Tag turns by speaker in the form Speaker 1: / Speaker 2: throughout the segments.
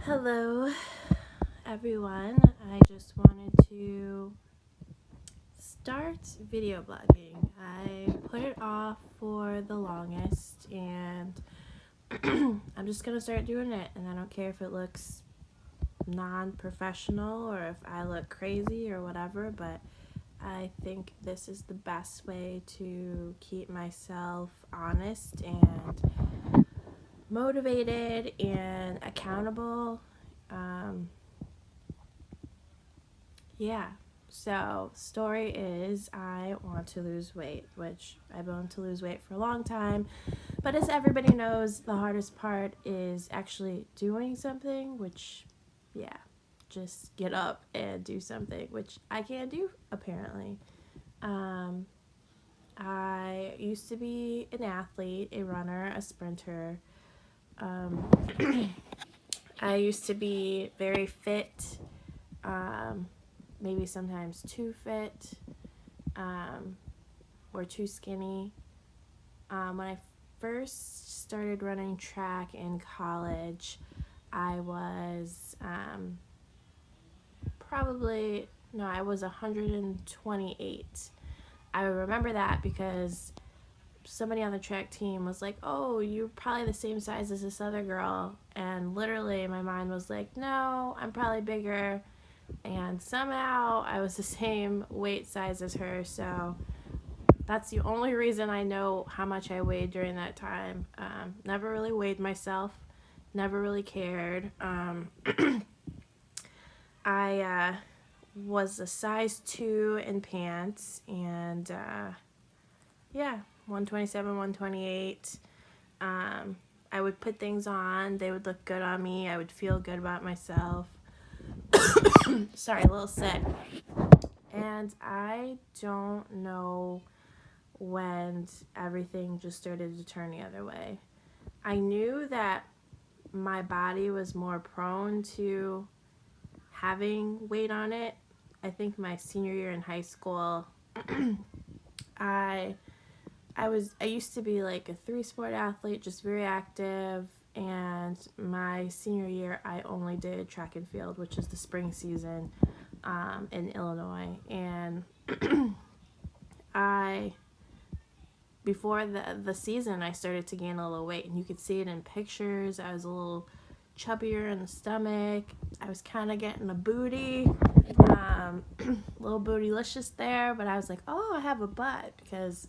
Speaker 1: Hello, everyone. I just wanted to start video blogging. I put it off for the longest, and I'm just gonna start doing it. And I don't care if it looks non-professional or if I look crazy or whatever, but I think this is the best way to keep myself honest and motivated and accountable. Um, yeah. So, story is I want to lose weight, which I've wanted to lose weight for a long time. But as everybody knows, the hardest part is actually doing something, which, yeah, just get up and do something, which I can't do apparently. Um, I used to be an athlete, a runner, a sprinter. Um, I used to be very fit, um, maybe sometimes too fit, um, or too skinny. When I first started running track in college, I was I was 128. I remember that because somebody on the track team was like, "Oh, you're probably the same size as this other girl." And literally my mind was like, "No, I'm probably bigger." And somehow I was the same weight size as her. So that's the only reason I know how much I weighed during that time. Never really weighed myself, never really cared. I was a size 2 in pants, and yeah, 127, 128. I would put things on, they would look good on me, I would feel good about myself. Sorry, a little sick. And I don't know when everything just started to turn the other way. I knew that my body was more prone to having weight on it. I think my senior year in high school, I I used to be like a 3-sport athlete, just very active. And my senior year, I only did track and field, which is the spring season in Illinois. And I before the season, I started to gain a little weight, and you could see it in pictures. I was a little chubbier in the stomach. I was kind of getting a booty, little bootylicious there. But I was like, oh, I have a butt, because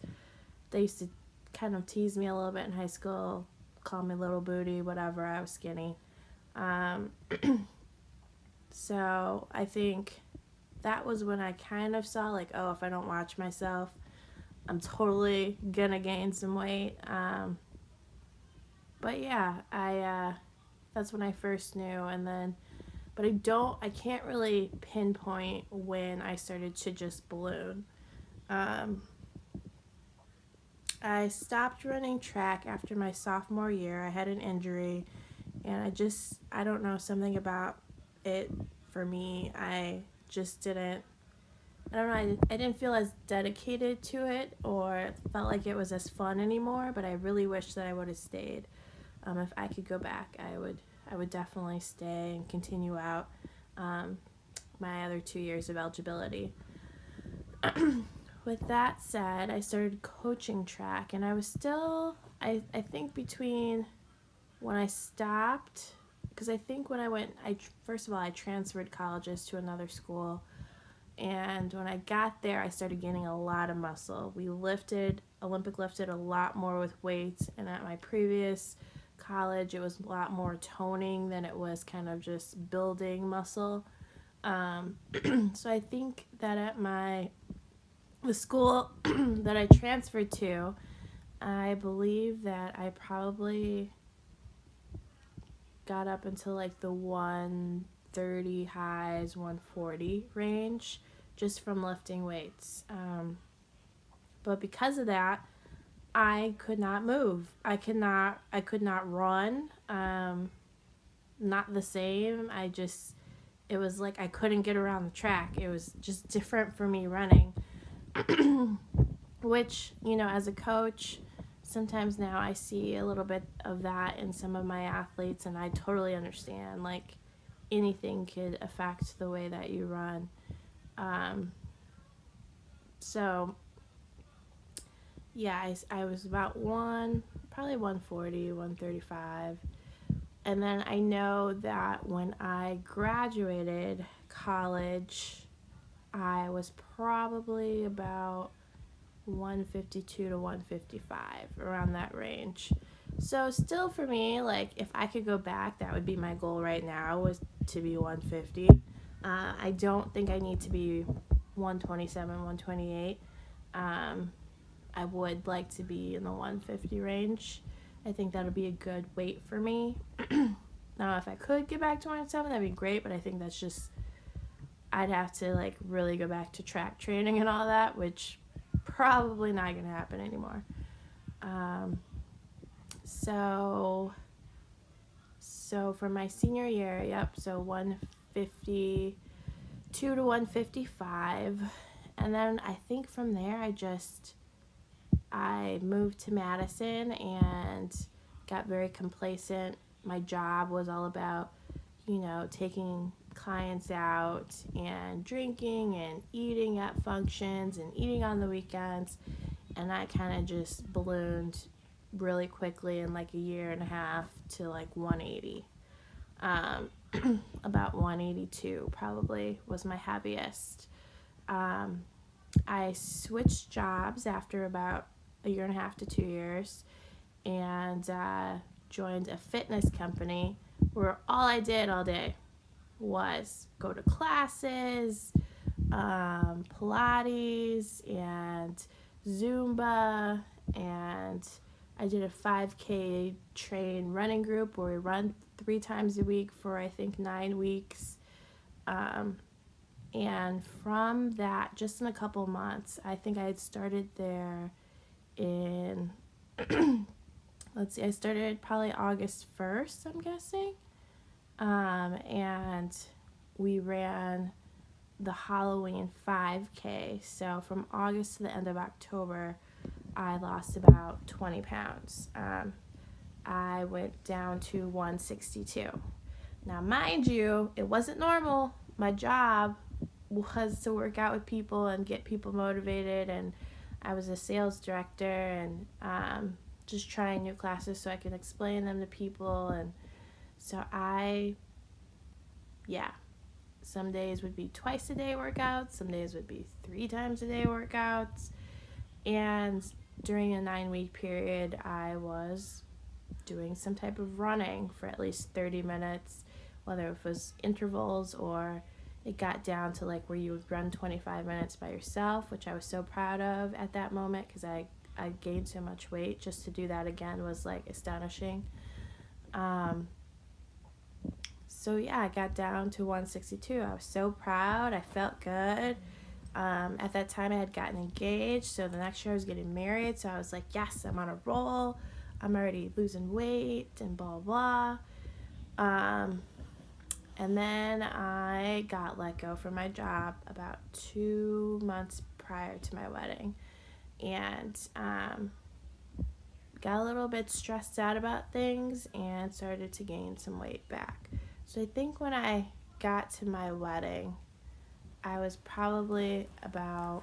Speaker 1: they used to kind of tease me a little bit in high school, call me little booty, whatever. I was skinny. Um, so I think that was when I kind of saw, like, oh, if I don't watch myself, I'm totally gonna gain some weight. But yeah, that's when I first knew. And then, but I can't really pinpoint when I started to just balloon. Um, I stopped running track after my sophomore year. I had an injury, and I don't know, something about it for me. I just didn't, I don't know, I didn't feel as dedicated to it, or felt like it was as fun anymore, but I really wish that I would have stayed. If I could go back, I would definitely stay and continue out my other 2 years of eligibility. With that said, I started coaching track, and I was still, I think between when I stopped, because I think when I went, first of all, I transferred colleges to another school, and when I got there, I started gaining a lot of muscle. Olympic lifted a lot more with weights, and at my previous college, it was a lot more toning than it was kind of just building muscle. So I think that at the school that I transferred to, I believe that I probably got up until like the 130 highs, 140 range, just from lifting weights. But because of that, I could not move. I could not run. Not the same. It was like I couldn't get around the track. It was just different for me running. Which, as a coach, sometimes now I see a little bit of that in some of my athletes, and I totally understand. Like, anything could affect the way that you run. So yeah, I was about probably 140, 135. And then I know that when I graduated college, I was probably about 152 to 155, around that range. So still for me, like if I could go back, that would be my goal right now, was to be 150. I don't think I need to be 127, 128. I would like to be in the 150 range. I think that'll be a good weight for me. Now, if I could get back to 107, that'd be great, but I think that's just, I'd have to like really go back to track training and all that, which probably not gonna happen anymore. So for my senior year, so 152 to 155, and then I think from there I moved to Madison and got very complacent. My job was all about, taking clients out and drinking and eating at functions and eating on the weekends. And I kind of just ballooned really quickly in like a year and a half to like 180. About 182 probably was my heaviest. I switched jobs after about a year and a half to 2 years, and joined a fitness company where all I did all day was go to classes, Pilates and Zumba, and I did a 5K train running group where we run 3 times a week for I think 9 weeks. And from that, just in a couple months, I think I had started there in, I started probably August 1st, I'm guessing. And we ran the Halloween 5K. So from August to the end of October, I lost about 20 pounds. I went down to 162. Now, mind you, it wasn't normal. My job was to work out with people and get people motivated, and I was a sales director, and just trying new classes so I could explain them to people. And so some days would be twice a day workouts, some days would be 3 times a day workouts, and during a 9-week period I was doing some type of running for at least 30 minutes, whether it was intervals or it got down to like where you would run 25 minutes by yourself, which I was so proud of at that moment because I gained so much weight. Just to do that again was like astonishing. So yeah, I got down to 162. I was so proud. I felt good. At that time I had gotten engaged, so the next year I was getting married, so I was like, yes, I'm on a roll. I'm already losing weight and blah blah. And then I got let go from my job about 2 months prior to my wedding, and got a little bit stressed out about things and started to gain some weight back. So I think when I got to my wedding, I was probably about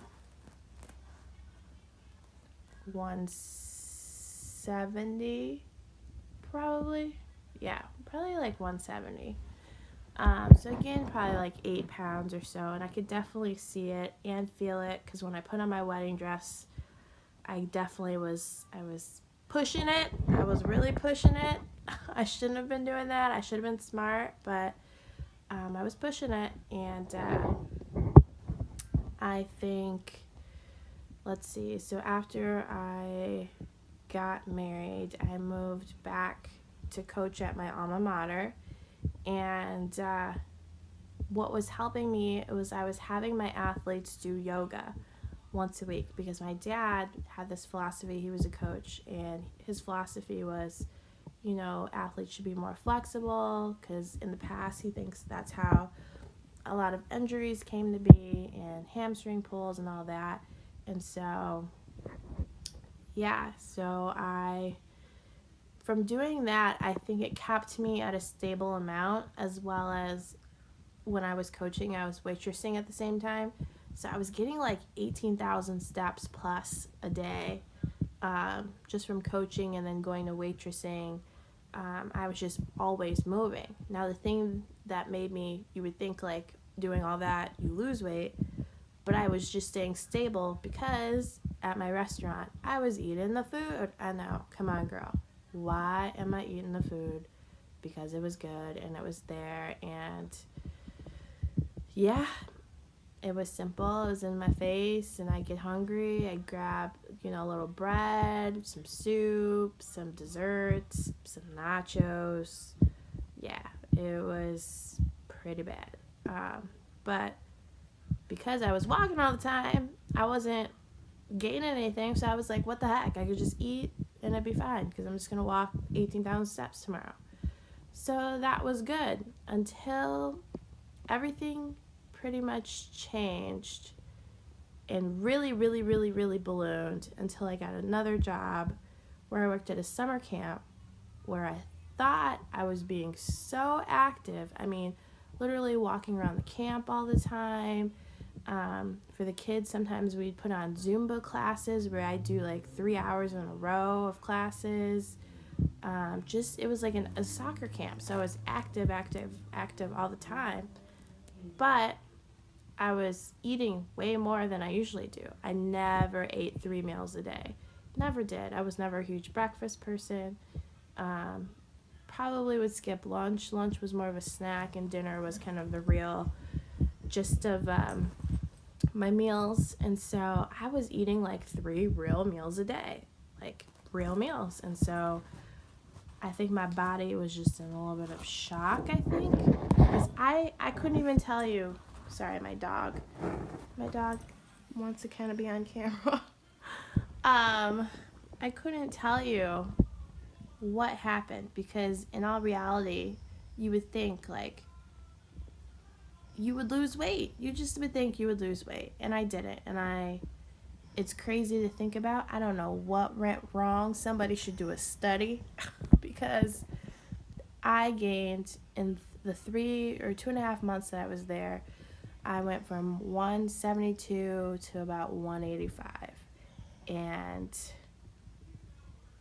Speaker 1: 170, probably. Yeah, probably like 170. So again, probably like 8 pounds or so, and I could definitely see it and feel it because when I put on my wedding dress, I was pushing it. I was really pushing it. I shouldn't have been doing that. I should have been smart, but I was pushing it, and I think, let's see, so after I got married, I moved back to coach at my alma mater, and what was helping me was I was having my athletes do yoga once a week because my dad had this philosophy. He was a coach, and his philosophy was, athletes should be more flexible because in the past he thinks that's how a lot of injuries came to be, and hamstring pulls and all that. And so I from doing that, I think it kept me at a stable amount, as well as when I was coaching, I was waitressing at the same time. So I was getting like 18,000 steps plus a day, just from coaching and then going to waitressing. I was just always moving. Now, the thing that made me, you would think like doing all that, you lose weight, but I was just staying stable because at my restaurant, I was eating the food. I know, come on, girl. Why am I eating the food? Because it was good and it was there. And yeah, it was simple. It was in my face, and I'd get hungry. I'd grab, a little bread, some soup, some desserts, some nachos. Yeah, it was pretty bad. But because I was walking all the time, I wasn't gaining anything. So I was like, what the heck? I could just eat and it'd be fine because I'm just going to walk 18,000 steps tomorrow. So that was good until everything pretty much changed and really, really, really, really ballooned until I got another job where I worked at a summer camp where I thought I was being so active. I mean, literally walking around the camp all the time. For the kids, sometimes we'd put on Zumba classes where I do like 3 hours in a row of classes. It was like a soccer camp, so I was active all the time. But I was eating way more than I usually do. I never ate 3 meals a day. Never did. I was never a huge breakfast person. Probably would skip lunch. Lunch was more of a snack, and dinner was kind of the real gist of my meals. And so I was eating like 3 real meals a day, like real meals. And so I think my body was just in a little bit of shock, I think, because I couldn't even tell you. Sorry, my dog wants to kind of be on camera. I couldn't tell you what happened, because in all reality, you would think like you would lose weight. You just would think you would lose weight, and I didn't. And it's crazy to think about. I don't know what went wrong. Somebody should do a study because I gained in the 3 or 2.5 months that I was there, I went from 172 to about 185. And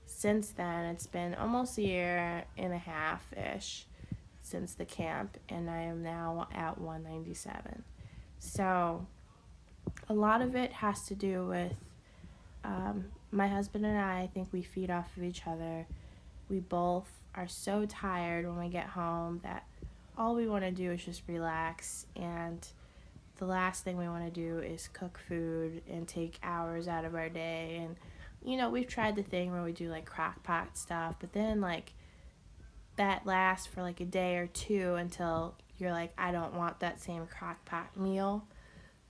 Speaker 1: since then, it's been almost a year and a half-ish since the camp, and I am now at 197. So a lot of it has to do with my husband and I think we feed off of each other. We both are so tired when we get home that all we want to do is just relax, and the last thing we want to do is cook food and take hours out of our day. And we've tried the thing where we do like crock pot stuff, but then like that lasts for like a day or two until you're like, I don't want that same crock pot meal.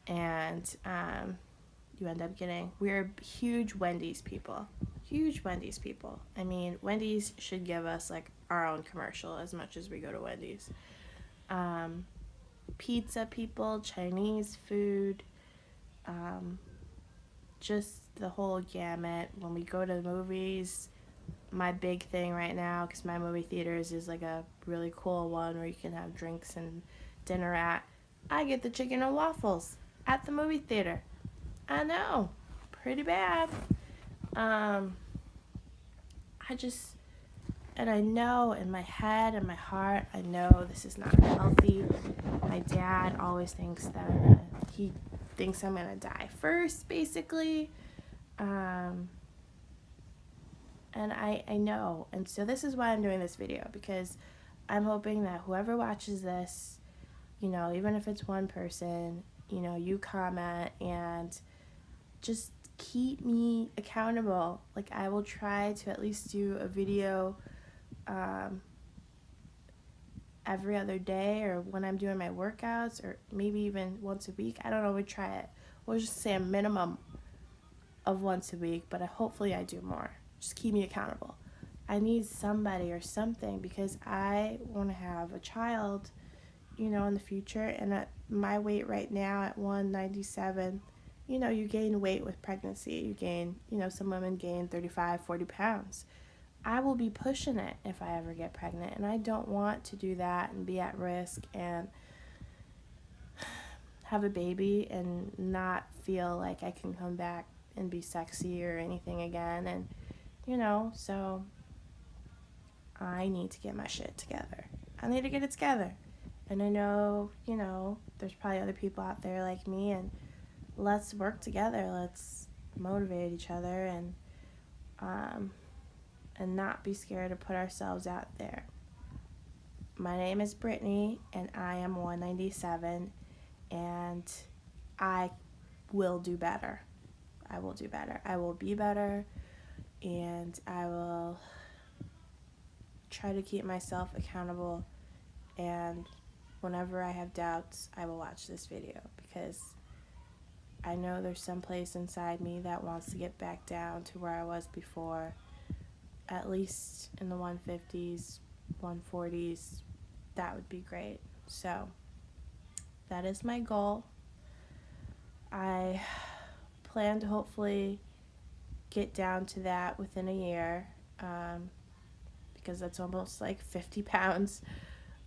Speaker 1: And you end up we're huge Wendy's people. I mean, Wendy's should give us like our own commercial as much as we go to Wendy's. Pizza people, Chinese food, just the whole gamut. When we go to the movies, my big thing right now, because my movie theaters is like a really cool one where you can have drinks and dinner at, I get the chicken and waffles at the movie theater. I know, pretty bad. And I know in my head and my heart, I know this is not healthy. My dad always thinks that he thinks I'm gonna die first, basically. And I know. And so this is why I'm doing this video, because I'm hoping that whoever watches this, even if it's one person, you comment and just keep me accountable. Like, I will try to at least do a video every other day, or when I'm doing my workouts, or maybe even once a week. I don't know, we'll try it. We'll just say a minimum of once a week, but hopefully I do more. Just keep me accountable. I need somebody or something, because I want to have a child, in the future. And at my weight right now at 197, you gain weight with pregnancy. You gain, some women gain 35, 40 pounds. I will be pushing it if I ever get pregnant, and I don't want to do that and be at risk and have a baby and not feel like I can come back and be sexy or anything again. And so I need to get my shit together. I need to get it together. And I know, there's probably other people out there like me, and let's work together. Let's motivate each other and not be scared to put ourselves out there. My name is Brittany, and I am 197, and I will do better. I will do better. I will be better, and I will try to keep myself accountable. And whenever I have doubts, I will watch this video, because I know there's some place inside me that wants to get back down to where I was before, at least in the 150s, 140s. That would be great. So that is my goal. I plan to hopefully get down to that within a year, because that's almost like 50 pounds,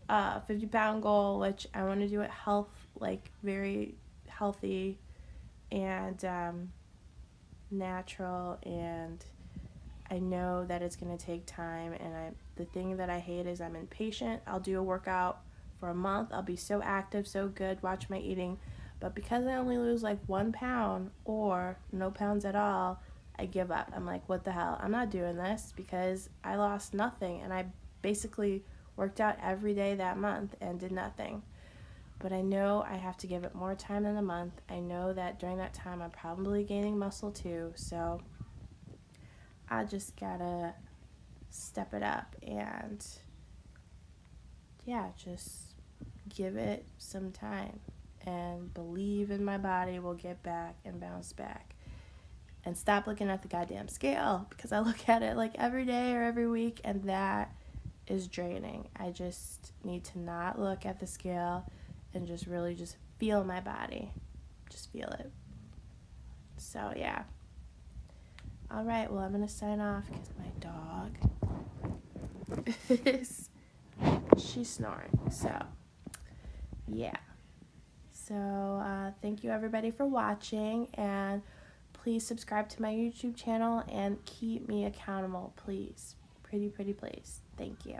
Speaker 1: 50-pound goal, which I want to do it very healthy and natural. And I know that it's going to take time, and the thing that I hate is I'm impatient. I'll do a workout for a month, I'll be so active, so good, watch my eating, but because I only lose like 1 pound or no pounds at all, I give up. I'm like, what the hell? I'm not doing this, because I lost nothing, and I basically worked out every day that month and did nothing. But I know I have to give it more time than a month. I know that during that time I'm probably gaining muscle too, so I just gotta step it up and just give it some time and believe in my body will get back and bounce back. And stop looking at the goddamn scale, because I look at it like every day or every week, and that is draining. I just need to not look at the scale and just really just feel my body. Just feel it. So yeah. All right, well, I'm going to sign off because my dog she's snoring. So yeah. So thank you everybody for watching, and please subscribe to my YouTube channel and keep me accountable, please. Pretty please. Thank you.